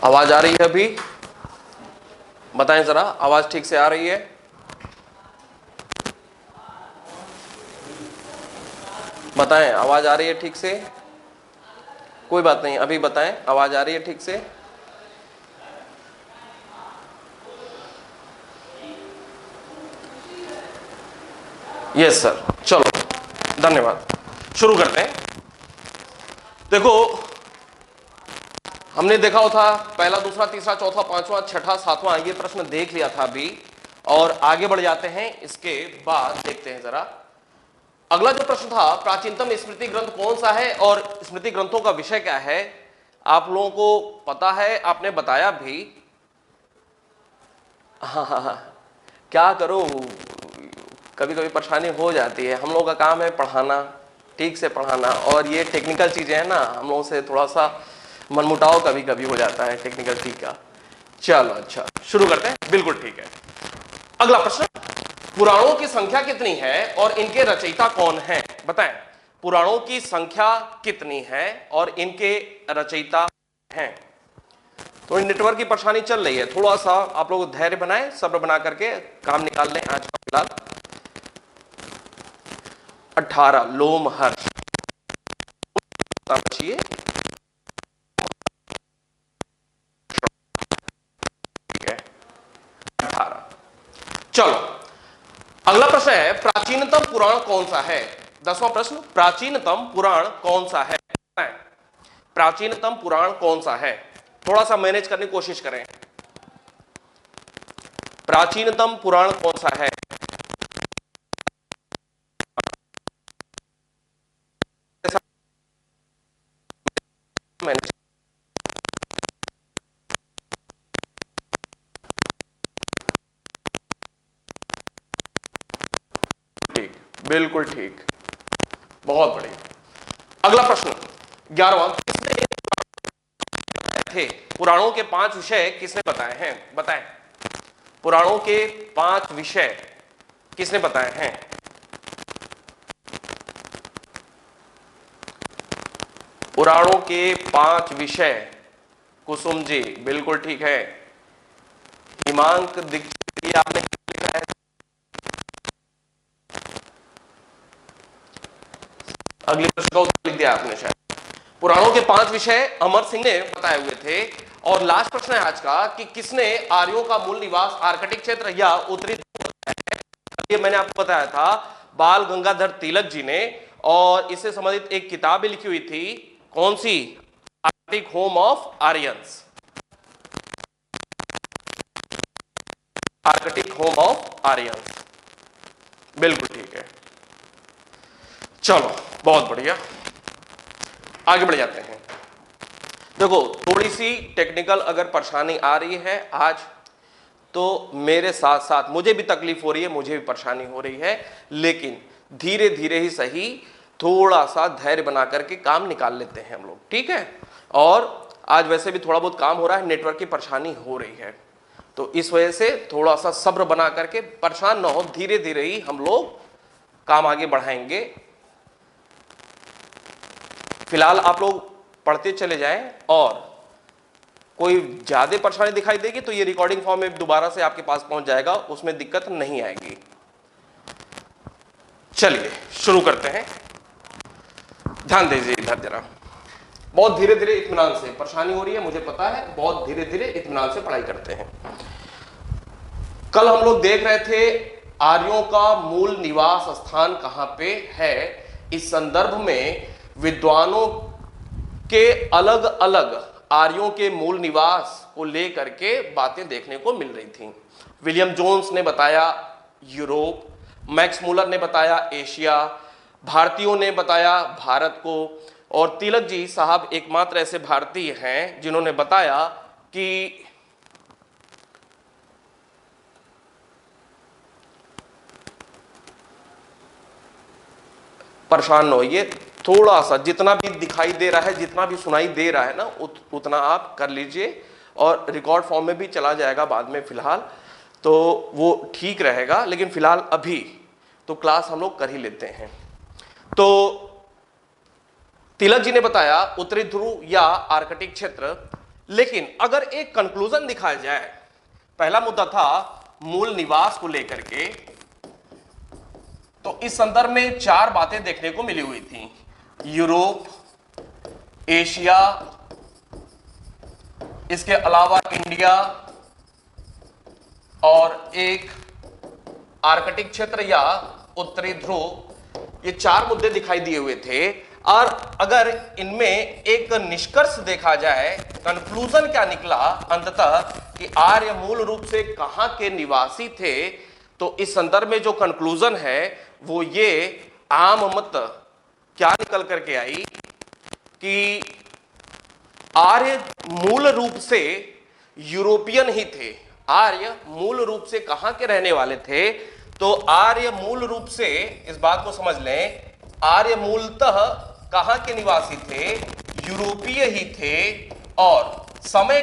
आवाज आ रही है अभी? बताएं जरा, आवाज ठीक से आ रही है? बताएं, आवाज आ रही है ठीक से? कोई बात नहीं, अभी बताएं, आवाज आ रही है ठीक से? यस सर, चलो धन्यवाद। शुरू करते हैं। देखो, हमने देखा हो था पहला, दूसरा, तीसरा, चौथा, पांचवा, छठा, सातवां, ये प्रश्न देख लिया था अभी, और आगे बढ़ जाते हैं। इसके बाद देखते हैं जरा अगला जो प्रश्न था, प्राचीनतम स्मृति ग्रंथ कौन सा है और स्मृति ग्रंथों का विषय क्या है। आप लोगों को पता है, आपने बताया भी। हाँ, क्या करूं, कभी कभी परेशानी हो जाती है। हम लोगों का काम है पढ़ाना, ठीक से पढ़ाना, और ये टेक्निकल चीजें हैं ना, हम लोगों से थोड़ा सा मनमुटाव कभी कभी हो जाता है टेक्निकल चीज का। चलो अच्छा, शुरू करते हैं। बिल्कुल ठीक है। अगला प्रश्न, पुराणों की संख्या कितनी है और इनके रचयिता कौन हैं? बताएं, पुराणों की संख्या कितनी है और इनके रचयिता हैं? थोड़ी नेटवर्क की परेशानी चल रही है, थोड़ा सा आप लोग धैर्य बनाएं, सब्र बना करके काम निकाल लें। आज का फिलहाल 18 लोमहर्ष चाहिए। ठीक है, 18। चलो अगला प्रश्न है, प्राचीनतम पुराण कौन सा है? 10वां प्रश्न, प्राचीनतम पुराण कौन सा है? प्राचीनतम पुराण कौन सा है? थोड़ा सा मैनेज करने की कोशिश करें। प्राचीनतम पुराण कौन सा है? मैनेज, ठीक, बिल्कुल ठीक, बहुत बढ़िया। अगला प्रश्न 11वां, किसने थे? पुराणों के 5 विषय किसने बताए हैं? बताएं, पुराणों के 5 विषय किसने बताए हैं? पुराणों के 5 विषय, कुसुम जी बिल्कुल ठीक है। हिमांक दीक्षित, आपने लिखा है? अगले प्रश्न का उत्तर लिख दिया आपने शायद। पुराणों के 5 विषय अमर सिंह ने बताए हुए थे। और लास्ट प्रश्न है आज का कि किसने आर्यों का मूल निवास आर्कटिक क्षेत्र या उत्तरी ध्रुव बताया है? ये मैंने आपको बताया था, बाल गंगाधर तिलक जी ने, और इससे संबंधित एक किताब भी लिखी हुई थी। कौन सी? Arctic home of Aryans. Arctic home of Aryans, बिल्कुल ठीक है। चलो बहुत बढ़िया, आगे बढ़ जाते हैं। देखो, थोड़ी सी टेक्निकल अगर परेशानी आ रही है आज, तो मेरे साथ साथ मुझे भी तकलीफ हो रही है, मुझे भी परेशानी हो रही है, लेकिन धीरे धीरे ही सही, थोड़ा सा धैर्य बना करके काम निकाल लेते हैं हम लोग, ठीक है। और आज वैसे भी थोड़ा बहुत काम हो रहा है, नेटवर्क की परेशानी हो रही है, तो इस वजह से थोड़ा सा सब्र बना करके, परेशान ना हो, धीरे धीरे ही हम लोग काम आगे बढ़ाएंगे। फिलहाल आप लोग पढ़ते चले जाएं, और कोई ज्यादा परेशानी दिखाई देगी तो ये रिकॉर्डिंग फॉर्म में दोबारा से आपके पास पहुंच जाएगा, उसमें दिक्कत नहीं आएगी। चलिए शुरू करते हैं। ध्यान दीजिए इधर जरा, बहुत धीरे धीरे इत्मीनान से, परेशानी हो रही है मुझे पता है, बहुत धीरे धीरे इत्मीनान से पढ़ाई करते हैं। कल हम लोग देख रहे थे आर्यों का मूल निवास स्थान कहां पे है। इस संदर्भ में विद्वानों के अलग अलग आर्यों के मूल निवास को लेकर के बातें देखने को मिल रही थी। विलियम जोन्स ने बताया यूरोप, मैक्स मूलर ने बताया एशिया, भारतीयों ने बताया भारत को, और तिलक जी साहब एकमात्र ऐसे भारतीय हैं जिन्होंने बताया कि परेशान न होइए, थोड़ा सा जितना भी दिखाई दे रहा है, जितना भी सुनाई दे रहा है ना, उतना आप कर लीजिए, और रिकॉर्ड फॉर्म में भी चला जाएगा बाद में, फिलहाल तो वो ठीक रहेगा, लेकिन फिलहाल अभी तो क्लास हम लोग कर ही लेते हैं। तो तिलक जी ने बताया उत्तरी ध्रुव या आर्कटिक क्षेत्र लेकिन अगर एक कंक्लूजन दिखाया जाए, पहला मुद्दा था मूल निवास को लेकर के, तो इस संदर्भ में चार बातें देखने को मिली हुई थी। यूरोप, एशिया, इसके अलावा इंडिया और एक आर्कटिक क्षेत्र या उत्तरी ध्रुव, ये चार मुद्दे दिखाई दिए हुए थे। और अगर इनमें एक निष्कर्ष देखा जाए, कंक्लूजन क्या निकला अंततः कि आर्य मूल रूप से कहां के निवासी थे, तो इस संदर्भ में जो कंक्लूजन है वो ये आम मत क्या निकल करके आई कि आर्य मूल रूप से यूरोपियन ही थे। आर्य मूल रूप से कहां के रहने वाले थे, तो आर्य मूल रूप से, इस बात को समझ लें, आर्य मूलतः कहां के निवासी थे, यूरोपीय ही थे। और समय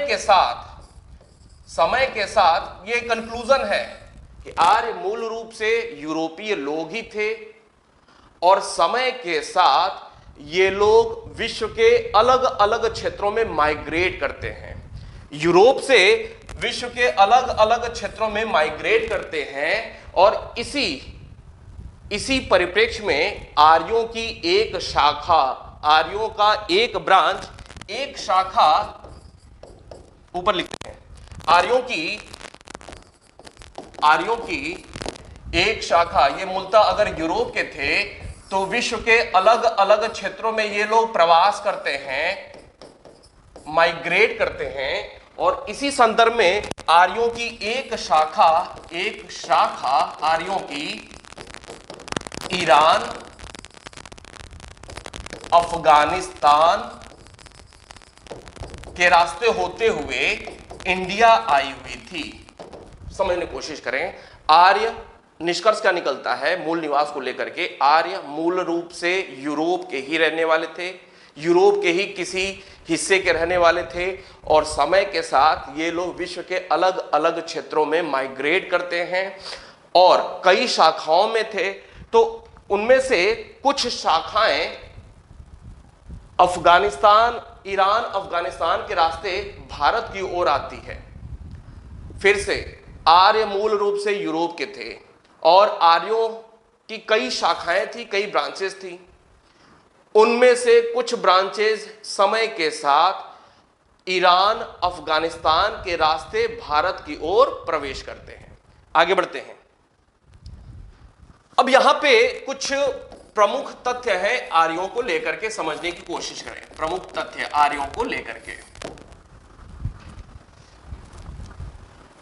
के साथ ये कंक्लूजन है कि आर्य मूल रूप से यूरोपीय लोग ही थे, और समय के साथ ये लोग विश्व के अलग अलग क्षेत्रों में माइग्रेट करते हैं। यूरोप से विश्व के अलग अलग क्षेत्रों में माइग्रेट करते हैं, और इसी परिप्रेक्ष्य में आर्यों की एक शाखा, आर्यों का एक ब्रांच, एक शाखा, ऊपर लिखते हैं, आर्यों की एक शाखा, ये मूलतः अगर यूरोप के थे तो विश्व के अलग अलग क्षेत्रों में ये लोग प्रवास करते हैं, माइग्रेट करते हैं। और इसी संदर्भ में आर्यों की एक शाखा आर्यों की ईरान, अफगानिस्तान के रास्ते होते हुए इंडिया आई हुई थी। समझने की कोशिश करें, आर्य निष्कर्ष क्या निकलता है मूल निवास को लेकर के, आर्य मूल रूप से यूरोप के ही रहने वाले थे, यूरोप के ही किसी हिस्से के रहने वाले थे, और समय के साथ ये लोग विश्व के अलग अलग क्षेत्रों में माइग्रेट करते हैं और कई शाखाओं में थे। तो उनमें से कुछ शाखाएं अफगानिस्तान, ईरान, अफगानिस्तान के रास्ते भारत की ओर आती है। फिर से आर्य मूल रूप से यूरोप के थे, और आर्यों की कई शाखाएं थी, कई ब्रांचेस थी। उनमें से कुछ ब्रांचेस समय के साथ ईरान, अफगानिस्तान के रास्ते भारत की ओर प्रवेश करते हैं। आगे बढ़ते हैं। अब यहां पे कुछ प्रमुख तथ्य है, आर्यों को लेकर के समझने की कोशिश करें। प्रमुख तथ्य आर्यों को लेकर के,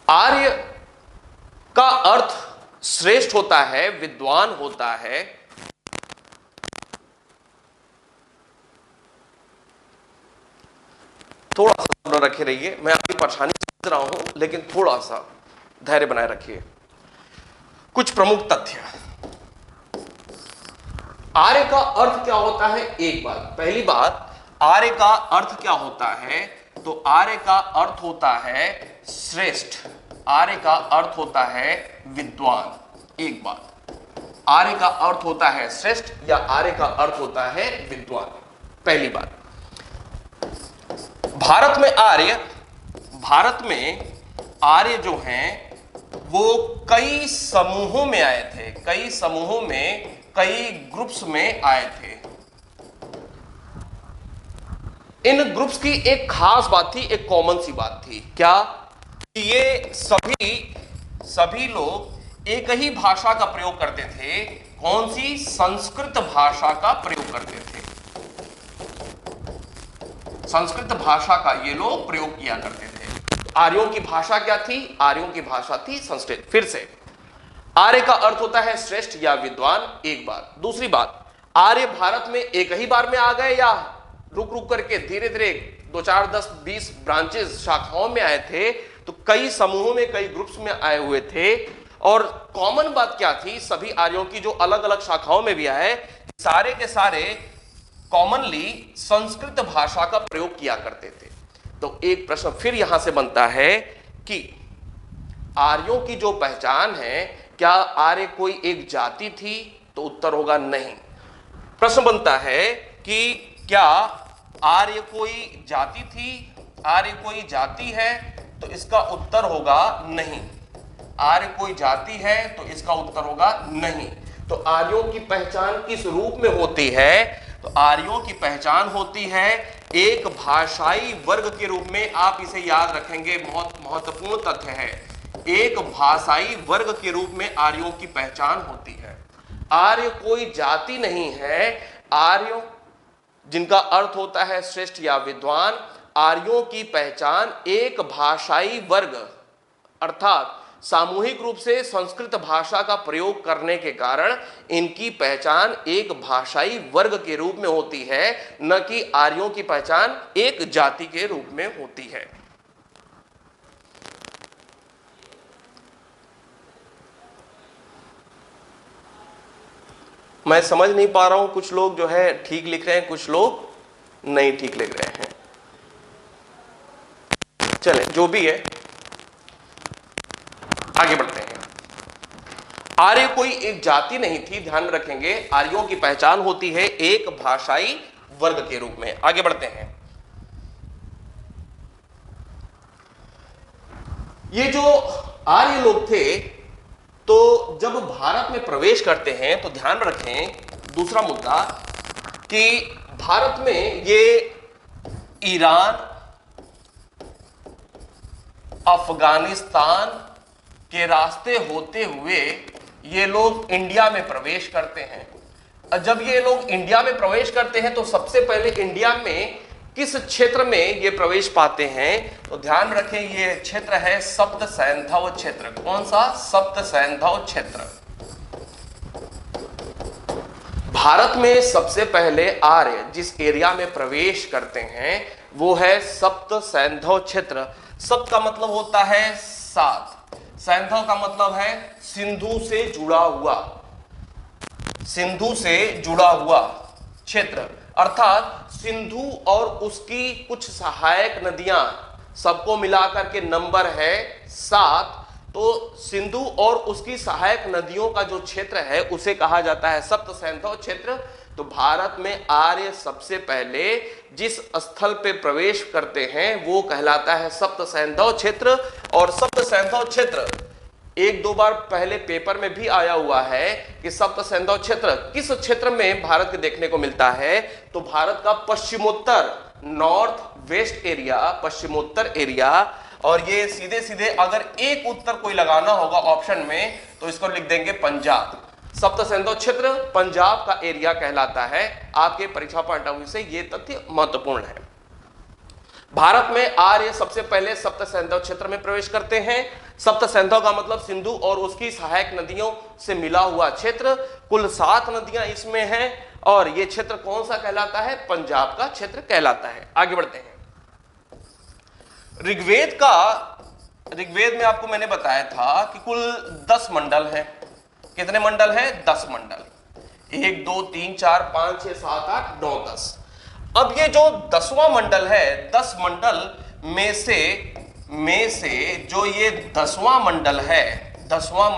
आर्य का अर्थ श्रेष्ठ होता है, विद्वान होता है। थोड़ा सा सब्र रखे रहिए, मैं आपकी परेशानी समझ रहा हूं, लेकिन थोड़ा सा धैर्य बनाए रखिए। कुछ प्रमुख तथ्य, आर्य का अर्थ क्या होता है। एक बात, पहली बात, आर्य का अर्थ क्या होता है, तो आर्य का अर्थ होता है श्रेष्ठ, आर्य का अर्थ होता है विद्वान। एक बात, आर्य का अर्थ होता है श्रेष्ठ या आर्य का अर्थ होता है विद्वान। पहली बात, भारत में आर्य जो हैं वो कई समूहों में आए थे, कई समूहों में, कई ग्रुप्स में आए थे। इन ग्रुप्स की एक खास बात थी, एक कॉमन सी बात थी, क्या, ये सभी लोग एक ही भाषा का प्रयोग करते थे। कौन सी? संस्कृत भाषा का प्रयोग करते थे। संस्कृत भाषा का ये लोग प्रयोग किया करते थे। आर्यों की भाषा क्या थी? आर्यों की भाषा थी संस्कृत। फिर से, आर्य का अर्थ होता है श्रेष्ठ या विद्वान। एक बात। दूसरी बात, आर्य भारत में एक ही बार में आ गए या रुक रुक करके धीरे धीरे 2, 4, 10, 20 ब्रांचेस, शाखाओं में आए थे? तो कई समूहों में, कई ग्रुप्स में आए हुए थे। और कॉमन बात क्या थी? सभी आर्यों की जो अलग अलग शाखाओं में भी आए, सारे के सारे कॉमनली संस्कृत भाषा का प्रयोग किया करते थे। तो एक प्रश्न फिर यहां से बनता है कि आर्यों की जो पहचान है, क्या आर्य कोई एक जाति थी? तो उत्तर होगा नहीं। प्रश्न बनता है कि क्या आर्य कोई जाति थी? आर्य कोई जाति है तो इसका उत्तर होगा नहीं। आर्य कोई जाति है तो इसका उत्तर होगा नहीं। तो आर्यों की पहचान किस रूप में होती है? तो आर्यों की पहचान होती है एक भाषाई वर्ग के रूप में। आप इसे याद रखेंगे, बहुत महत्वपूर्ण तथ्य है। एक भाषाई वर्ग के रूप में आर्यों की पहचान होती है। आर्य कोई जाति नहीं है। आर्यों जिनका अर्थ होता है श्रेष्ठ या विद्वान, आर्यों की पहचान एक भाषाई वर्ग अर्थात सामूहिक रूप से संस्कृत भाषा का प्रयोग करने के कारण इनकी पहचान एक भाषाई वर्ग के रूप में होती है, न कि आर्यों की पहचान एक जाति के रूप में होती है। मैं समझ नहीं पा रहा हूं, कुछ लोग जो है ठीक लिख रहे हैं, कुछ लोग नहीं ठीक लिख रहे हैं। चले जो भी है आगे बढ़ते हैं। आर्य कोई एक जाति नहीं थी, ध्यान में रखेंगे। आर्यों की पहचान होती है एक भाषाई वर्ग के रूप में। आगे बढ़ते हैं। ये जो आर्य लोग थे तो जब भारत में प्रवेश करते हैं तो ध्यान रखें दूसरा मुद्दा कि भारत में ये ईरान, अफगानिस्तान के रास्ते होते हुए ये लोग इंडिया में प्रवेश करते हैं। जब ये लोग इंडिया में प्रवेश करते हैं तो सबसे पहले इंडिया में किस क्षेत्र में ये प्रवेश पाते हैं? तो ध्यान रखें ये क्षेत्र है सप्त सैंधव क्षेत्र। कौन सा? सप्त सैंधव क्षेत्र। भारत में सबसे पहले आर्य जिस एरिया में प्रवेश करते हैं वो है सप्त सैंधव क्षेत्र। सप्त का मतलब होता है सात, सैंधव का मतलब है सिंधु से जुड़ा हुआ, सिंधु से जुड़ा हुआ क्षेत्र। अर्थात सिंधु और उसकी कुछ सहायक नदियां सबको मिलाकर के नंबर है 7। तो सिंधु और उसकी सहायक नदियों का जो क्षेत्र है उसे कहा जाता है सप्त सैंधव क्षेत्र। तो भारत में आर्य सबसे पहले जिस स्थल पे प्रवेश करते हैं वो कहलाता है सप्त सैंधव क्षेत्र। और सप्त सैंधव क्षेत्र एक दो बार पहले पेपर में भी आया हुआ है कि सप्त सैंधव क्षेत्र किस क्षेत्र में भारत के देखने को मिलता है? तो भारत का पश्चिमोत्तर, नॉर्थ वेस्ट एरिया, पश्चिमोत्तर एरिया। और ये सीधे सीधे अगर एक उत्तर कोई लगाना होगा ऑप्शन में तो इसको लिख देंगे पंजाब। सप्त सैंधव क्षेत्र पंजाब का एरिया कहलाता है। आपके परीक्षा पॉइंट ऑफ व्यू से ये तथ्य महत्वपूर्ण है। भारत में आर्य सबसे पहले सप्त सैंधव क्षेत्र में प्रवेश करते हैं। सप्त सैंधव का मतलब सिंधु और उसकी सहायक नदियों से मिला हुआ क्षेत्र। कुल 7 नदियां इसमें हैं और यह क्षेत्र कौन सा कहलाता है? पंजाब का क्षेत्र कहलाता है। आगे बढ़ते हैं। ऋग्वेद में आपको मैंने बताया था कि कुल 10 मंडल है। कितने मंडल है? 10 मंडल। 1 2 3 4 5 6 7 8 9 10। अब ये जो 10वां मंडल है, 10 मंडल में से जो ये 10वां मंडल है, 10वां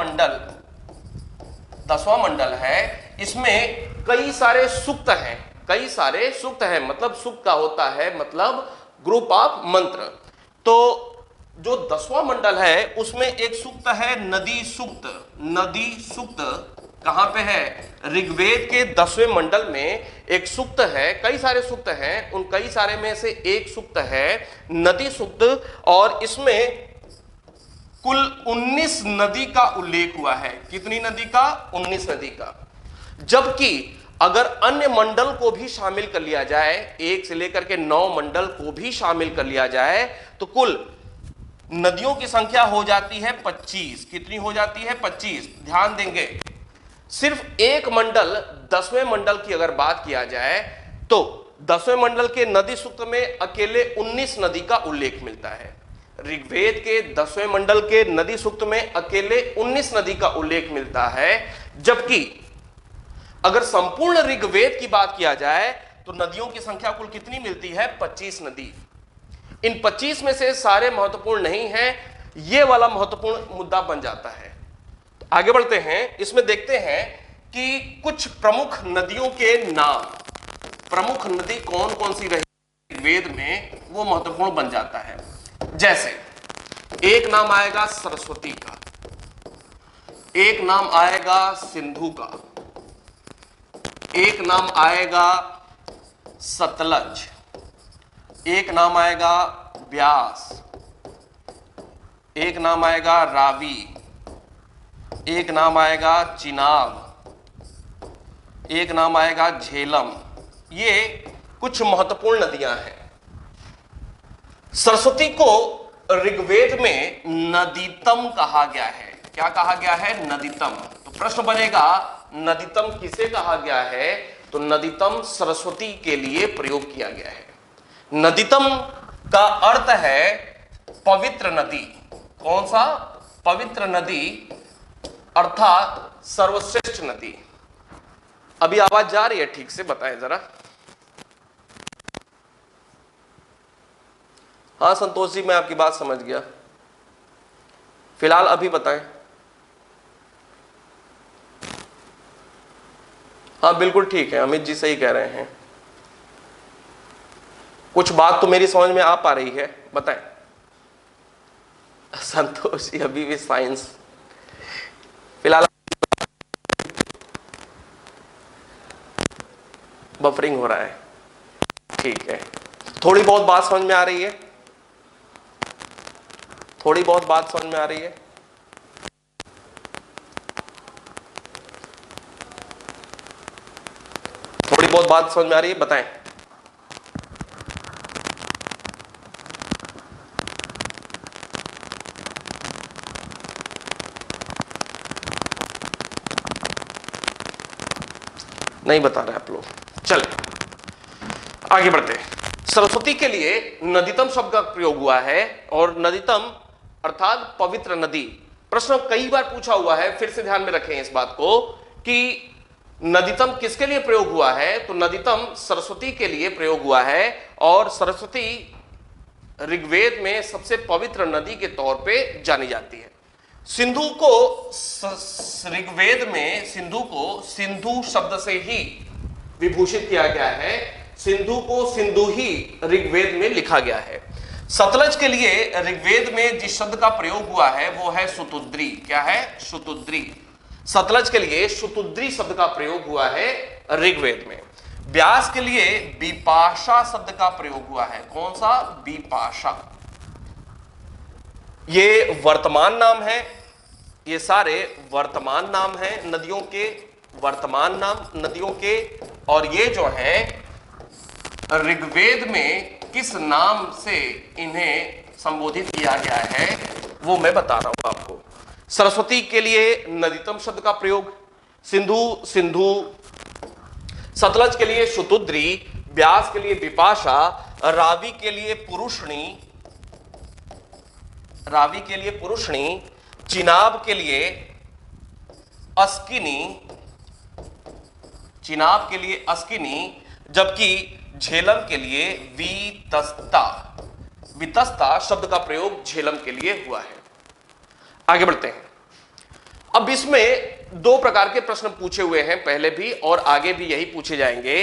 मंडल है, इसमें कई सारे सूक्त हैं। कई सारे सूक्त हैं, मतलब सूक्त का होता है मतलब ग्रुप ऑफ मंत्र। तो जो 10वां मंडल है उसमें एक सूक्त है नदी सूक्त। नदी सूक्त कहां पे है? ऋग्वेद के 10वें मंडल में एक सूक्त है। कई सारे सूक्त हैं, उन कई सारे में से एक सूक्त है नदी सूक्त। और इसमें कुल 19 नदी का उल्लेख हुआ है। कितनी नदी का? 19 नदी का। जबकि अगर अन्य मंडल को भी शामिल कर लिया जाए, 1 से लेकर के 9 मंडल को भी शामिल कर लिया जाए तो कुल नदियों की संख्या हो जाती है 25। कितनी हो जाती है? 25। ध्यान देंगे सिर्फ एक मंडल 10वें मंडल की अगर बात किया जाए तो 10वें मंडल के नदी सूक्त में अकेले 19 नदी का उल्लेख मिलता है। ऋग्वेद के 10वें मंडल के नदी सूक्त में अकेले 19 नदी का उल्लेख मिलता है। जबकि अगर संपूर्ण ऋग्वेद की बात किया जाए तो नदियों की संख्या कुल कितनी मिलती है? 25 नदी। इन 25 में से सारे महत्वपूर्ण नहीं हैं, यह वाला महत्वपूर्ण मुद्दा बन जाता है। तो आगे बढ़ते हैं। इसमें देखते हैं कि कुछ प्रमुख नदियों के नाम, प्रमुख नदी कौन कौन सी रही वेद में वो महत्वपूर्ण बन जाता है। जैसे एक नाम आएगा सरस्वती का, एक नाम आएगा सिंधु का, एक नाम आएगा सतलज, एक नाम आएगा ब्यास, एक नाम आएगा रावी, एक नाम आएगा चिनाब, एक नाम आएगा झेलम। ये कुछ महत्वपूर्ण नदियां हैं। सरस्वती को ऋग्वेद में नदीतम कहा गया है। क्या कहा गया है? नदीतम। तो प्रश्न बनेगा नदीतम किसे कहा गया है? तो नदीतम सरस्वती के लिए प्रयोग किया गया है। नदीतम का अर्थ है पवित्र नदी। कौन सा? पवित्र नदी अर्थात सर्वश्रेष्ठ नदी। अभी आवाज जा रही है ठीक से? बताएं जरा। हाँ संतोष जी, मैं आपकी बात समझ गया। फिलहाल अभी बताएं। हाँ बिल्कुल ठीक है, अमित जी सही कह रहे हैं। कुछ बात तो मेरी समझ में आ पा रही है, बताएं। संतोष जी अभी भी साइंस। फिलहाल बफरिंग हो रहा है, ठीक है। थोड़ी बहुत बात समझ में आ रही है? थोड़ी बहुत बात समझ में आ रही है? थोड़ी बहुत बात समझ में आ रही है? बताएं। नहीं बता रहे आप लोग। चले आगे बढ़ते हैं। सरस्वती के लिए नदीतम शब्द का प्रयोग हुआ है और नदीतम अर्थात पवित्र नदी। प्रश्न कई बार पूछा हुआ है, फिर से ध्यान में रखें इस बात को कि नदीतम किसके लिए प्रयोग हुआ है? तो नदीतम सरस्वती के लिए प्रयोग हुआ है और सरस्वती ऋग्वेद में सबसे पवित्र नदी के तौर पे जानी जाती है। सिंधु को ऋग्वेद में सिंधु को सिंधु शब्द से ही विभूषित किया गया है। सिंधु को सिंधु ही ऋग्वेद में लिखा गया है। सतलज के लिए ऋग्वेद में जिस शब्द का प्रयोग हुआ है वो है शुतुद्री। क्या है? शुतुद्री। सतलज के लिए शुतुद्री शब्द का प्रयोग हुआ है ऋग्वेद में। ब्यास के लिए बिपाशा शब्द का प्रयोग हुआ है। कौन सा? बिपाशा। ये वर्तमान नाम है। ये सारे वर्तमान नाम हैं नदियों के, वर्तमान नाम नदियों के। और ये जो है ऋग्वेद में किस नाम से इन्हें संबोधित किया गया है वो मैं बता रहा हूं आपको। सरस्वती के लिए नदीतम शब्द का प्रयोग, सिंधु सिंधु, सतलज के लिए शुतुद्री, ब्यास के लिए बिपाशा, रावी के लिए पुरुषणी, रावी के लिए पुरुषणी, चिनाब के लिए अस्किनी, चिनाब के लिए अस्किनी, जबकि झेलम के लिए वितस्ता। वितस्ता शब्द का प्रयोग झेलम के लिए हुआ है। आगे बढ़ते हैं। अब इसमें दो प्रकार के प्रश्न पूछे हुए हैं, पहले भी और आगे भी यही पूछे जाएंगे।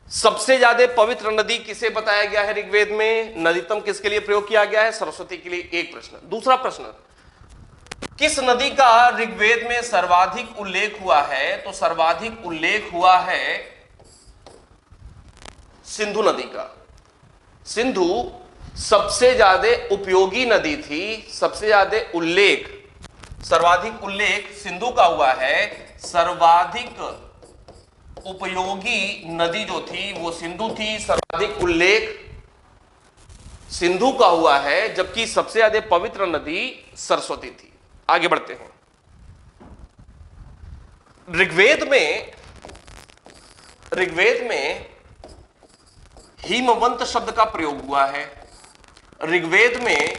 सबसे ज्यादा पवित्र नदी किसे बताया गया है ऋग्वेद में? नदीतम किसके लिए प्रयोग किया गया है? सरस्वती के लिए। एक प्रश्न। दूसरा प्रश्न, किस नदी का ऋग्वेद में सर्वाधिक उल्लेख हुआ है? तो सर्वाधिक उल्लेख हुआ है सिंधु नदी का। सिंधु सबसे ज्यादा उपयोगी नदी थी, सबसे ज्यादा उल्लेख, सर्वाधिक उल्लेख सिंधु का हुआ है। सर्वाधिक उपयोगी नदी जो थी वो सिंधु थी, सर्वाधिक उल्लेख सिंधु का हुआ है, जबकि सबसे ज्यादा पवित्र नदी सरस्वती थी। आगे बढ़ते हैं। ऋग्वेद में हिमवंत शब्द का प्रयोग हुआ है। ऋग्वेद में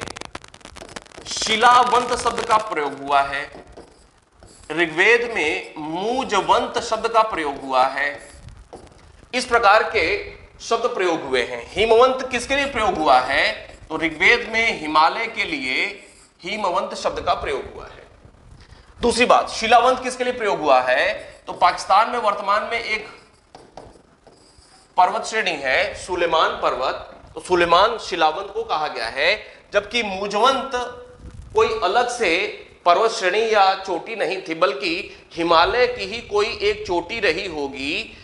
शिलावंत शब्द का प्रयोग हुआ है। ऋग्वेद में मूजवंत शब्द का प्रयोग हुआ है। इस प्रकार के शब्द प्रयोग हुए हैं। हिमवंत किसके लिए प्रयोग हुआ है? तो ऋग्वेद में हिमालय के लिए हिमवंत शब्द का प्रयोग हुआ है। दूसरी बात, शिलावंत किसके लिए प्रयोग हुआ है? तो पाकिस्तान में वर्तमान में एक पर्वत श्रेणी है सुलेमान पर्वत, तो सुलेमान शिलावंत को कहा गया है, जबकि मुजवंत कोई अलग से पर्वत श्रेणी या चोटी नहीं थी, बल्कि हिमालय की ही कोई एक चोटी रही होगी।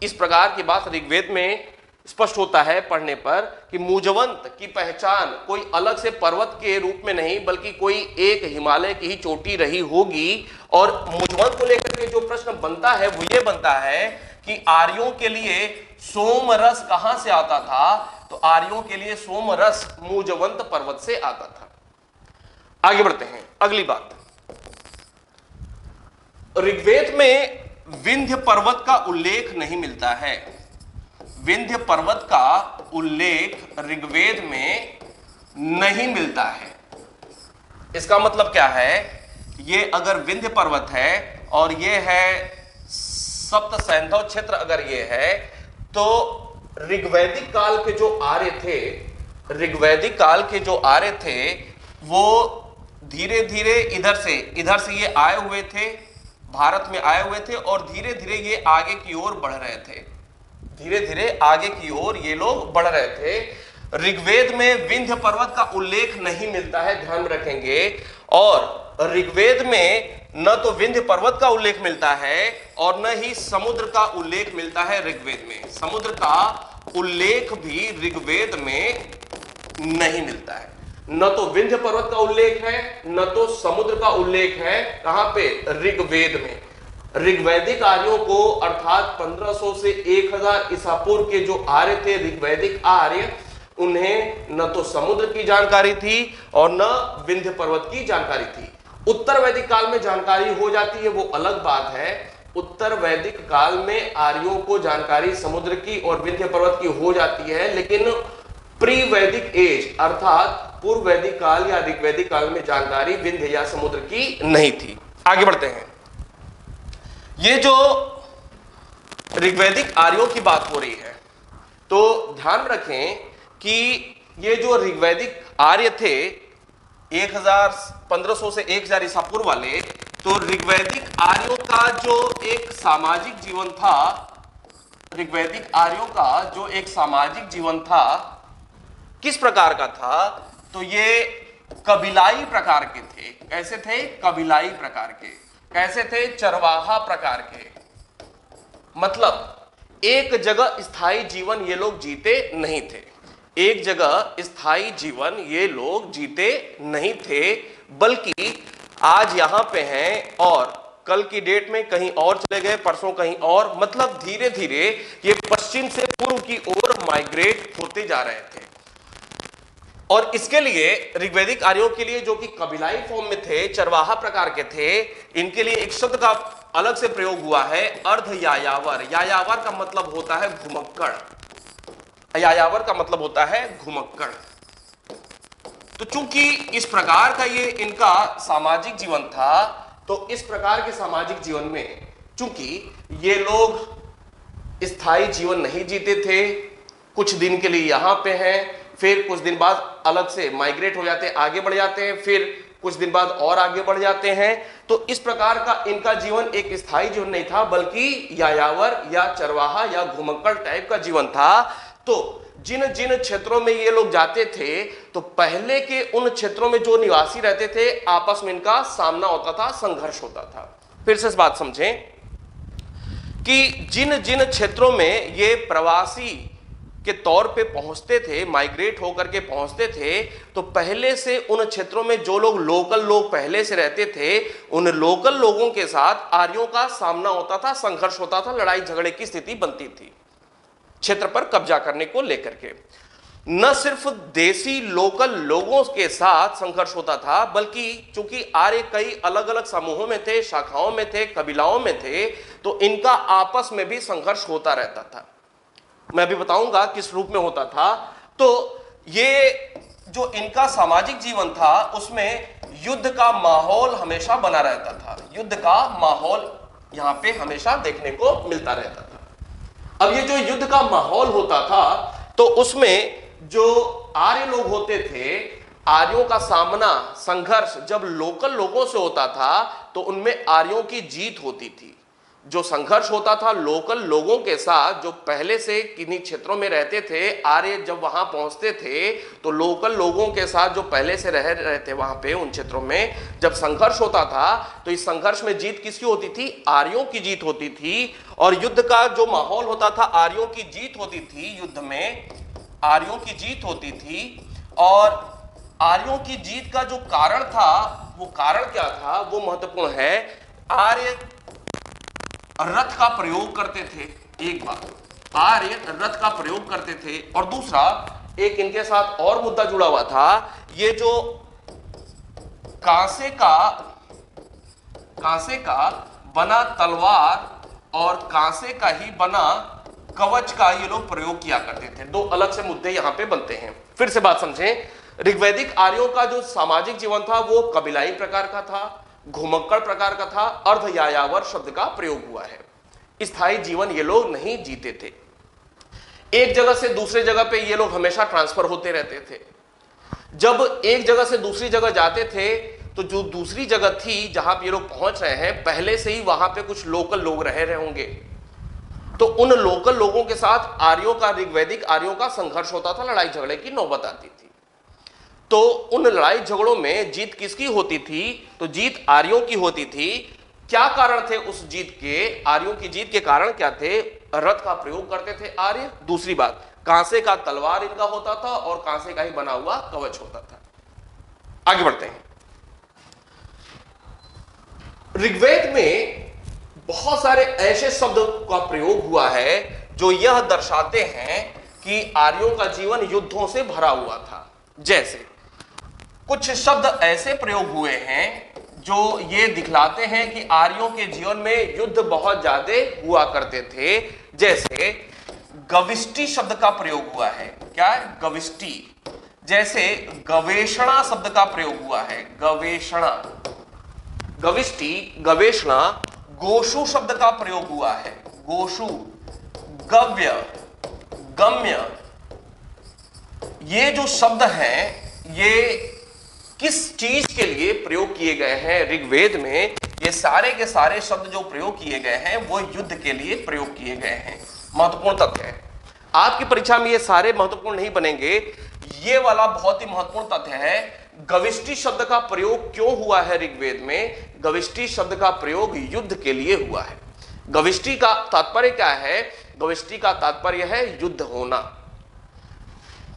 इस प्रकार की बात ऋग्वेद में स्पष्ट होता है पढ़ने पर कि मुजवंत की पहचान कोई अलग से पर्वत के रूप में नहीं, बल्कि कोई एक हिमालय की ही चोटी रही होगी। और मुजवंत को लेकर के जो प्रश्न बनता है वो ये बनता है कि आर्यों के लिए सोमरस कहां से आता था? तो आर्यों के लिए सोमरस मुजवंत पर्वत से आता था। आगे बढ़ते हैं, अगली बात। ऋग्वेद में विंध्य पर्वत का उल्लेख नहीं मिलता है। विंध्य पर्वत का उल्लेख ऋग्वेद में नहीं मिलता है। इसका मतलब क्या है? ये अगर विंध्य पर्वत है और ये है सप्त सैंधव क्षेत्र, अगर ये है तो ऋग्वैदिक काल के जो आर्य थे, ऋग्वैदिक काल के जो आर्य थे वो धीरे धीरे इधर से ये आए हुए थे, भारत में आए हुए थे और धीरे धीरे ये आगे की ओर बढ़ रहे थे। धीरे धीरे आगे की ओर ये लोग बढ़ रहे थे। ऋग्वेद में विंध्य पर्वत का उल्लेख नहीं मिलता है, ध्यान में रखेंगे। और ऋग्वेद में न तो विंध्य पर्वत का उल्लेख मिलता है और न ही समुद्र का उल्लेख मिलता है ऋग्वेद में। समुद्र का उल्लेख भी ऋग्वेद में नहीं मिलता है। न तो विंध्य पर्वत का उल्लेख है, न तो समुद्र का उल्लेख है। कहां पे? ऋग्वेद में। ऋग्वैदिक आर्यों को अर्थात 1500 से 1000 ईसा पूर्व के जो आर्य थे, ऋग्वैदिक आर्य, उन्हें न तो समुद्र की जानकारी थी और न विंध्य पर्वत की जानकारी थी। उत्तर वैदिक काल में जानकारी हो जाती है, वो अलग बात है। उत्तर वैदिक काल में आर्यों को जानकारी समुद्र की और विंध्य पर्वत की हो जाती है, लेकिन प्री वैदिक एज अर्थात पूर्व वैदिक काल या ऋग्वैदिक काल में जानकारी विंध्य या समुद्र की नहीं थी। आगे बढ़ते हैं। ये जो ऋग्वैदिक आर्यों की बात हो रही है, तो ध्यान रखें कि ये जो ऋग्वैदिक आर्य थे 1500 से 1000 ईसा पूर्व वाले, तो ऋग्वैदिक आर्यों का जो एक सामाजिक जीवन था, ऋग्वैदिक आर्यों का जो एक सामाजिक जीवन था किस प्रकार का था? तो ये कबीलाई प्रकार के थे। कैसे थे? कबीलाई प्रकार के। कैसे थे? चरवाहा प्रकार के। मतलब एक जगह स्थायी जीवन ये लोग जीते नहीं थे। एक जगह स्थायी जीवन ये लोग जीते नहीं थे, बल्कि आज यहां पे हैं और कल की डेट में कहीं और चले गए, परसों कहीं और। मतलब धीरे धीरे ये पश्चिम से पूर्व की ओर माइग्रेट होते जा रहे थे। और इसके लिए ऋग्वैदिक आर्यों के लिए, जो कि कबीलाई फॉर्म में थे, चरवाहा प्रकार के थे, इनके लिए एक शब्द का अलग से प्रयोग हुआ है, अर्ध यायावर। यायावर का मतलब होता है घुमक्कड़। यायावर का मतलब होता है घुमक्कड़। तो चूंकि इस प्रकार का ये इनका सामाजिक जीवन था, तो इस प्रकार के सामाजिक जीवन में चूंकि ये लोग स्थायी जीवन नहीं जीते थे, कुछ दिन के लिए यहां पे हैं, फिर कुछ दिन बाद अलग से माइग्रेट हो जाते हैं, आगे बढ़ जाते हैं, फिर कुछ दिन बाद और आगे बढ़ जाते हैं। तो इस प्रकार का इनका जीवन एक स्थायी जीवन नहीं था, बल्कि यायावर या चरवाहा या घुमक्कड़ टाइप का जीवन था। तो जिन जिन क्षेत्रों में ये लोग जाते थे, तो पहले के उन क्षेत्रों में जो निवासी रहते थे, आपस में इनका सामना होता था, संघर्ष होता था। फिर से इस बात समझें कि जिन जिन क्षेत्रों में ये प्रवासी के तौर पे पहुंचते थे, माइग्रेट होकर के पहुंचते थे, तो पहले से उन क्षेत्रों में जो लोग लोकल लोग पहले से रहते थे, उन लोकल लोगों के साथ आर्यों का सामना होता था, संघर्ष होता था, लड़ाई झगड़े की स्थिति बनती थी क्षेत्र पर कब्जा करने को लेकर के। न सिर्फ देसी लोकल लोगों के साथ संघर्ष होता था, बल्कि चूंकि आर्य कई अलग अलग समूहों में थे, शाखाओं में थे, कबीलाओं में थे, तो इनका आपस में भी संघर्ष होता रहता था। मैं भी बताऊंगा किस रूप में होता था। तो ये जो इनका सामाजिक जीवन था, उसमें युद्ध का माहौल हमेशा बना रहता था। युद्ध का माहौल यहां पे हमेशा देखने को मिलता रहता था। अब ये जो युद्ध का माहौल होता था, तो उसमें जो आर्य लोग होते थे, आर्यों का सामना, संघर्ष जब लोकल लोगों से होता था, तो उनमें आर्यों की जीत होती थी। जो संघर्ष होता था लोकल लोगों के साथ, जो पहले से किन्हीं क्षेत्रों में रहते थे, आर्य जब वहां पहुंचते थे तो लोकल लोगों के साथ जो पहले से रह रहे थे वहां पे उन क्षेत्रों में जब संघर्ष होता था तो इस संघर्ष में जीत किसकी होती थी? आर्यों की जीत होती थी। और युद्ध का जो माहौल होता था, आर्यों की जीत होती थी, युद्ध में आर्यों की जीत होती थी। और आर्यों की जीत का जो कारण था, वो कारण क्या था वो महत्वपूर्ण है। आर्य रथ का प्रयोग करते थे, एक बात, आर्य रथ का प्रयोग करते थे। और दूसरा एक इनके साथ और मुद्दा जुड़ा हुआ था, ये जो कांसे का बना तलवार और कांसे का ही बना कवच का ये लोग प्रयोग किया करते थे। दो अलग से मुद्दे यहां पे बनते हैं। फिर से बात समझें, ऋग्वैदिक आर्यों का जो सामाजिक जीवन था वो कबीलाई प्रकार का था, घुमक्कड़ प्रकार का था, अर्ध यायावर शब्द का प्रयोग हुआ है। स्थायी जीवन ये लोग नहीं जीते थे, एक जगह से दूसरे जगह पे ये लोग हमेशा ट्रांसफर होते रहते थे। जब एक जगह से दूसरी जगह जाते थे तो जो दूसरी जगह थी जहां पे ये लोग पहुंच रहे हैं, पहले से ही वहां पे कुछ लोकल लोग रह रहे होंगे, तो उन लोकल लोगों के साथ आर्यों का, ऋग्वैदिक आर्यों का संघर्ष होता था, लड़ाई झगड़े की नौबत आती थी। तो उन लड़ाई झगड़ों में जीत किसकी होती थी? तो जीत आर्यों की होती थी। क्या कारण थे उस जीत के? आर्यों की जीत के कारण क्या थे? रथ का प्रयोग करते थे आर्य। दूसरी बात, कांसे का तलवार इनका होता था और कांसे का ही बना हुआ कवच होता था। आगे बढ़ते हैं। ऋग्वेद में बहुत सारे ऐसे शब्द का प्रयोग हुआ है जो यह दर्शाते हैं कि आर्यों का जीवन युद्धों से भरा हुआ था। जैसे कुछ शब्द ऐसे प्रयोग हुए हैं जो ये दिखलाते हैं कि आर्यों के जीवन में युद्ध बहुत ज्यादा हुआ करते थे। जैसे गविष्टि शब्द का प्रयोग हुआ है। क्या है? गविष्टि। जैसे गवेषणा शब्द का प्रयोग हुआ है, गवेषणा, गविष्टि, गवेषणा। गोशु शब्द का प्रयोग हुआ है, गोशु, गव्य, गम्य। ये जो शब्द हैं ये किस चीज के लिए प्रयोग किए गए हैं ऋग्वेद में? ये सारे के सारे शब्द जो प्रयोग किए गए हैं वो युद्ध के लिए प्रयोग किए गए हैं। महत्वपूर्ण तथ्य है, आपकी परीक्षा में ये सारे महत्वपूर्ण नहीं बनेंगे, ये वाला बहुत ही महत्वपूर्ण तथ्य है। गविष्टि शब्द का प्रयोग क्यों हुआ है ऋग्वेद में? गविष्टि शब्द का प्रयोग युद्ध के लिए हुआ है। गविष्टि का तात्पर्य क्या है? गविष्टि का तात्पर्य है युद्ध होना।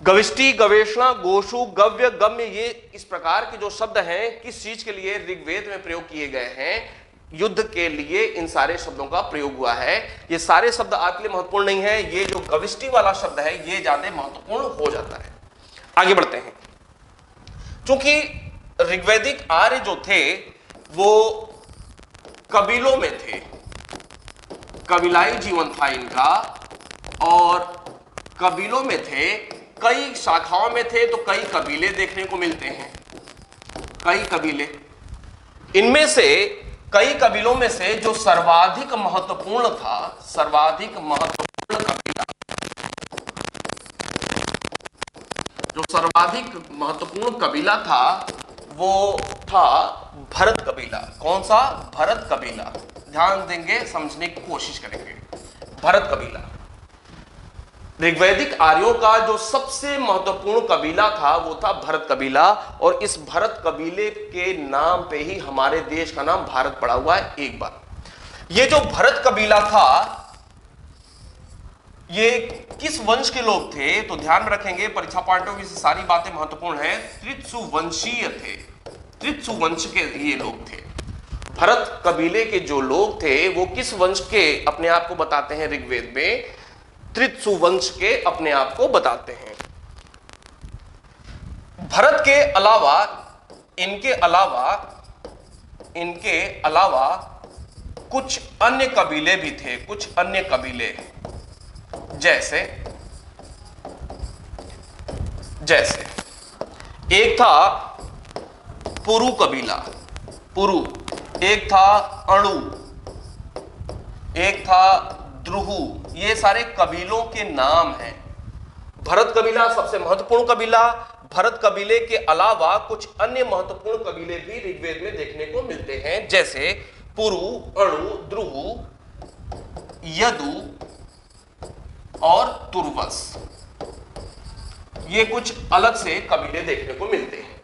गविष्टि, गवेषणा, गोशु, गव्य, गम्य, ये इस प्रकार के जो शब्द हैं किस चीज के लिए ऋग्वेद में प्रयोग किए गए हैं? युद्ध के लिए इन सारे शब्दों का प्रयोग हुआ है। ये सारे शब्द आपके लिए महत्वपूर्ण नहीं है, ये जो गविष्टि वाला शब्द है ये ज्यादा महत्वपूर्ण हो जाता है। आगे बढ़ते हैं। क्योंकि ऋग्वैदिक आर्य जो थे वो कबीलों में थे, कबीलाई जीवन था इनका, और कबीलों में थे, कई शाखाओं में थे, तो कई कबीले देखने को मिलते हैं, कई कबीले। इनमें से कई कबीलों में से जो सर्वाधिक महत्वपूर्ण था, सर्वाधिक महत्वपूर्ण कबीला, जो सर्वाधिक महत्वपूर्ण कबीला था वो था भरत कबीला। कौन सा? भरत कबीला। ध्यान देंगे, समझने की कोशिश करेंगे। भरत कबीला ऋग्वैदिक आर्यों का जो सबसे महत्वपूर्ण कबीला था वो था भरत कबीला, और इस भरत कबीले के नाम पे ही हमारे देश का नाम भारत पड़ा हुआ है। एक बार ये जो भरत कबीला था ये किस वंश के लोग थे? तो ध्यान में रखेंगे, परीक्षा पॉइंट ऑफ व्यू से सारी बातें महत्वपूर्ण है। त्रित्सु वंशीय थे, त्रित्सु वंश के ये लोग थे। भरत कबीले के जो लोग थे वो किस वंश के अपने आप को बताते हैं ऋग्वेद में? त्रित्सु वंश के अपने आप को बताते हैं। भरत के अलावा, इनके अलावा कुछ अन्य कबीले भी थे, कुछ अन्य कबीले। जैसे एक था पुरु कबीला, पुरु, एक था अणु, एक था द्रुहु। ये सारे कबीलों के नाम हैं। भरत कबीला सबसे महत्वपूर्ण कबीला। भरत कबीले के अलावा कुछ अन्य महत्वपूर्ण कबीले भी ऋग्वेद में देखने को मिलते हैं, जैसे पुरु, अणु, द्रुहु यदु और तुर्वस, ये कुछ अलग से कबीले देखने को मिलते हैं।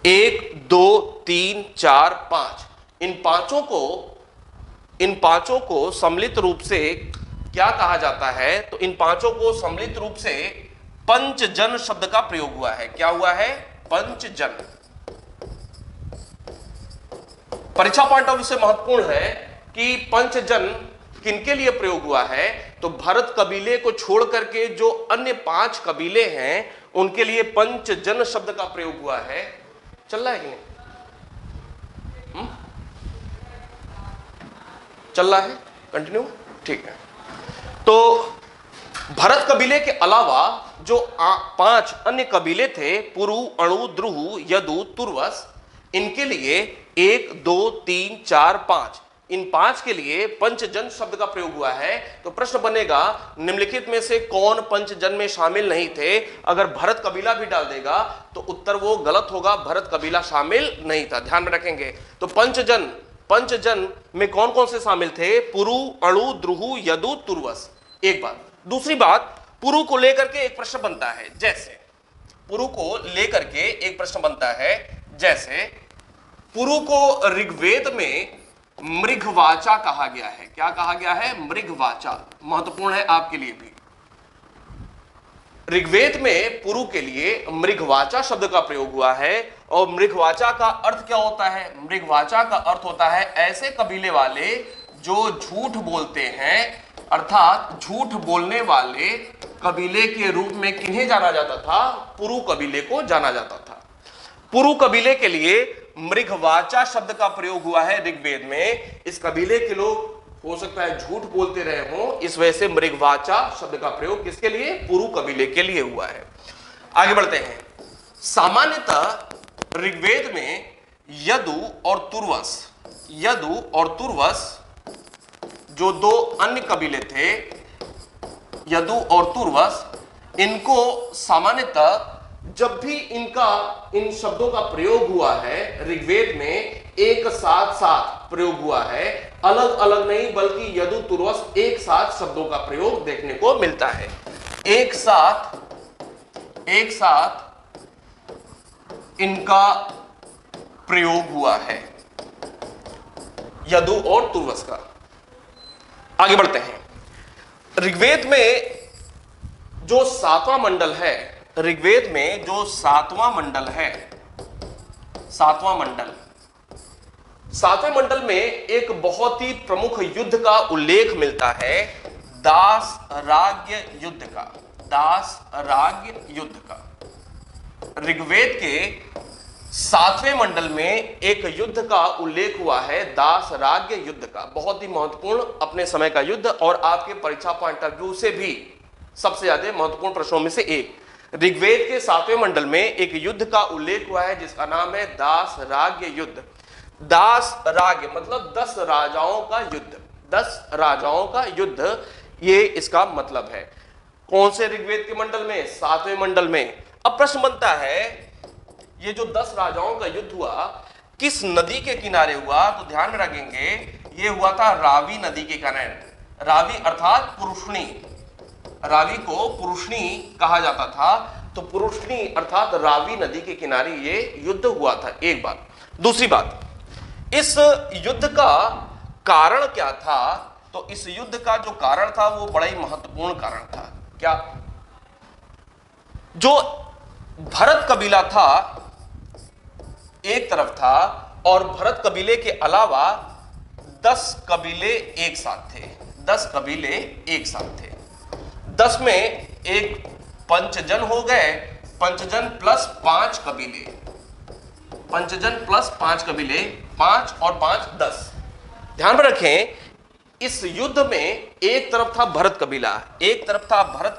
1 2 3 4 5, इन पांचों को सम्मिलित रूप से क्या कहा जाता है? तो इन पांचों को सम्मिलित रूप से पंचजन शब्द का प्रयोग हुआ है। क्या हुआ है? पंचजन। परीक्षा पॉइंट ऑफ व्यू से महत्वपूर्ण है कि पंचजन किनके लिए प्रयोग हुआ है? तो भरत कबीले को छोड़ करके जो अन्य 5 कबीले हैं उनके लिए पंचजन शब्द का प्रयोग हुआ है। चल रहा है कि नहीं? चल रहा है? कंटिन्यू, ठीक है। तो भरत कबीले के अलावा जो 5 अन्य कबीले थे, पुरु, अणु, द्रुहु, यदु, तुर्वस, इनके लिए 1 2 3 4 5, इन 5 के लिए पंचजन शब्द का प्रयोग हुआ है। तो प्रश्न बनेगा, निम्नलिखित में से कौन पंचजन में शामिल नहीं थे? अगर भरत कबीला भी डाल देगा तो उत्तर वो गलत होगा, भरत कबीला शामिल नहीं था। ध्यान में रखेंगे। तो पंचजन में कौन कौन से शामिल थे? पुरु, अणु, द्रुहु, यदु, तुर्वस। एक बात। दूसरी बात, पुरु को लेकर के एक प्रश्न बनता है। जैसे पुरु को लेकर के एक प्रश्न बनता है, जैसे पुरु को ऋग्वेद में मृगवाचा कहा गया है। क्या कहा गया है? मृगवाचा। महत्वपूर्ण है आपके लिए भी। ऋग्वेद में पुरु के लिए मृगवाचा शब्द का प्रयोग हुआ है। और मृगवाचा का अर्थ क्या होता है? मृगवाचा का अर्थ होता है ऐसे कबीले वाले जो झूठ बोलते हैं, अर्थात झूठ बोलने वाले कबीले के रूप में किन्हें जाना जाता था? पुरु कबीले को जाना जाता था। पुरु कबीले के लिए मृगवाचा शब्द का प्रयोग हुआ है ऋग्वेद में। इस कबीले के लोग हो सकता है झूठ बोलते रहे हों, इस वजह से मृगवाचा शब्द का प्रयोग किसके लिए? पुरु कबीले के लिए हुआ है। आगे बढ़ते हैं। सामान्यतः ऋग्वेद में यदु और तुर्वस जो 2 अन्य कबीले थे, यदु और तुर्वस, इनको सामान्यतः जब भी इन शब्दों का प्रयोग हुआ है ऋग्वेद में, एक साथ प्रयोग हुआ है, अलग अलग नहीं, बल्कि यदु तुर्वस एक साथ शब्दों का प्रयोग देखने को मिलता है। एक साथ इनका प्रयोग हुआ है, यदु और तुर्वस का। आगे बढ़ते हैं। ऋग्वेद में जो 7वां मंडल है, ऋग्वेद में जो 7वां मंडल है, 7वां मंडल में एक बहुत ही प्रमुख युद्ध का उल्लेख मिलता है, दासराग्य युद्ध का। ऋग्वेद के 7वें मंडल में एक युद्ध का उल्लेख हुआ है, दासराग्य युद्ध का। बहुत ही महत्वपूर्ण अपने समय का युद्ध और आपके परीक्षा पॉइंट ऑफ व्यू से भी सबसे ज्यादा महत्वपूर्ण प्रश्नों में से एक। ऋग्वेद के 7वें मंडल में एक युद्ध का उल्लेख हुआ है जिसका नाम है दासराग्य युद्ध। दासराग्य मतलब 10 राजाओं का युद्ध, 10 राजाओं का युद्ध, ये इसका मतलब है। कौन से ऋग्वेद के मंडल में? 7वें मंडल में। अब प्रश्न बनता है, ये जो 10 राजाओं का युद्ध हुआ किस नदी के किनारे हुआ? तो ध्यान में रखेंगे, ये हुआ था रावी नदी के किनारे। रावी अर्थात पुरुषनी, रावी को पुरुषनी कहा जाता था, तो पुरुषनी अर्थात रावी नदी के किनारे ये युद्ध हुआ था। एक बात। दूसरी बात, इस युद्ध का कारण क्या था? तो इस युद्ध का जो कारण था वो बड़ा ही महत्वपूर्ण कारण था। क्या? जो भरत कबीला था एक तरफ था और भरत कबीले के अलावा 10 कबीले एक साथ थे। 10 कबीले एक साथ थे। 10 में एक पंचजन हो गए, पंचजन प्लस 5 कबीले, पंचजन प्लस 5 कबीले, 5 और 5 10। ध्यान में रखें, इस युद्ध में एक तरफ था भरत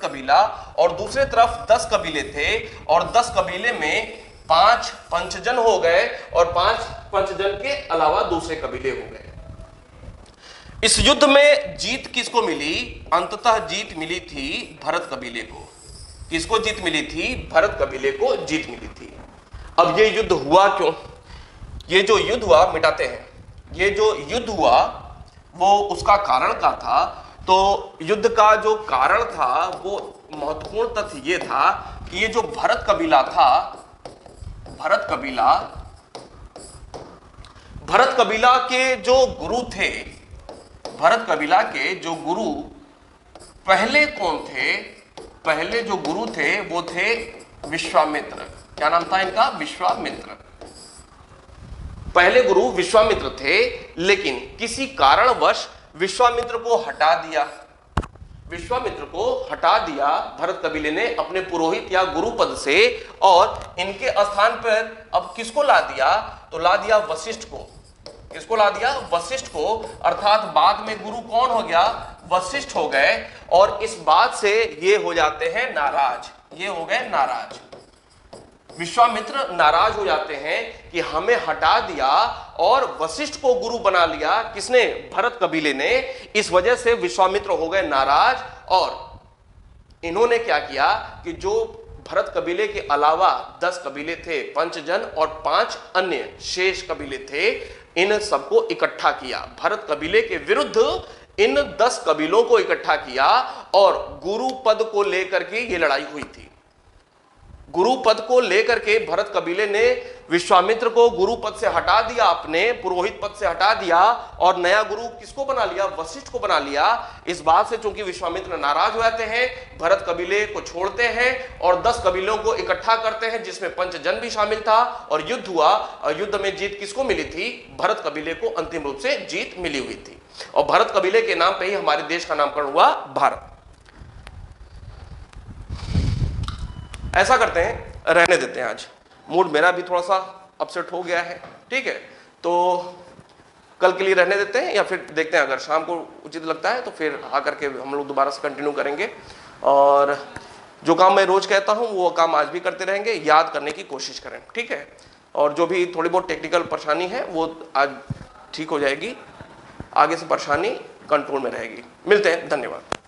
कबीला, और दूसरे तरफ 10 कबीले थे, और 10 कबीले में 5 पंचजन हो गए और 5 पंचजन के अलावा दूसरे कबीले हो गए। इस युद्ध में जीत किसको मिली? अंततः जीत मिली थी भरत कबीले को। किसको जीत मिली थी? भरत कबीले को जीत मिली थी। अब ये युद्ध हुआ क्यों? ये जो युद्ध हुआ, मिटाते हैं, ये जो युद्ध हुआ वो उसका कारण क्या था? तो युद्ध का जो कारण था वो महत्वपूर्ण तथ्य ये था कि ये जो भरत कबीला था, भरत कबीला के जो गुरु थे, भरत कबीला के जो गुरु पहले कौन थे, पहले जो गुरु थे वो थे विश्वामित्र। क्या नाम था इनका? विश्वामित्र। पहले गुरु विश्वामित्र थे, लेकिन किसी कारणवश विश्वामित्र को हटा दिया, विश्वामित्र को हटा दिया भरत कबीले ने अपने पुरोहित या गुरु पद से, और इनके स्थान पर अब किसको ला दिया? तो ला दिया वशिष्ठ को। किसको ला दिया? वशिष्ठ को। अर्थात बाद में गुरु कौन हो गया? वशिष्ठ हो गए। और इस बात से ये हो जाते हैं नाराज, ये हो गए नाराज। विश्वामित्र नाराज हो जाते हैं कि हमें हटा दिया और वशिष्ठ को गुरु बना लिया, किसने? भरत कबीले ने। इस वजह से विश्वामित्र हो गए नाराज, और इन्होंने क्या किया कि जो भरत कबीले के अलावा 10 कबीले थे, पंचजन और 5 अन्य शेष कबीले थे, इन सबको इकट्ठा किया। भरत कबीले के विरुद्ध इन 10 कबीलों को इकट्ठा किया और गुरु पद को लेकर के ये लड़ाई हुई थी। गुरु पद को लेकर के भरत कबीले ने विश्वामित्र को गुरु पद से हटा दिया, अपने पुरोहित पद से हटा दिया, और नया गुरु किसको बना लिया? वशिष्ठ को बना लिया। इस बात से चूंकि विश्वामित्र नाराज हो जाते हैं, भरत कबीले को छोड़ते हैं और 10 कबीलों को इकट्ठा करते हैं, जिसमें पंचजन भी शामिल था, और युद्ध हुआ। और युद्ध में जीत किसको मिली थी? भरत कबीले को अंतिम रूप से जीत मिली हुई थी, और भरत कबीले के नाम पे ही हमारे देश का नामकरण हुआ भारत। ऐसा करते हैं, रहने देते हैं, आज मूड मेरा भी थोड़ा सा अपसेट हो गया है, ठीक है, तो कल के लिए रहने देते हैं, या फिर देखते हैं अगर शाम को उचित लगता है तो फिर आकर के हम लोग दोबारा से कंटिन्यू करेंगे। और जो काम मैं रोज कहता हूं वो काम आज भी करते रहेंगे, याद करने की कोशिश करें, ठीक है। और जो भी थोड़ी बहुत टेक्निकल परेशानी है वो आज ठीक हो जाएगी, आगे से परेशानी कंट्रोल में रहेगी। मिलते हैं, धन्यवाद।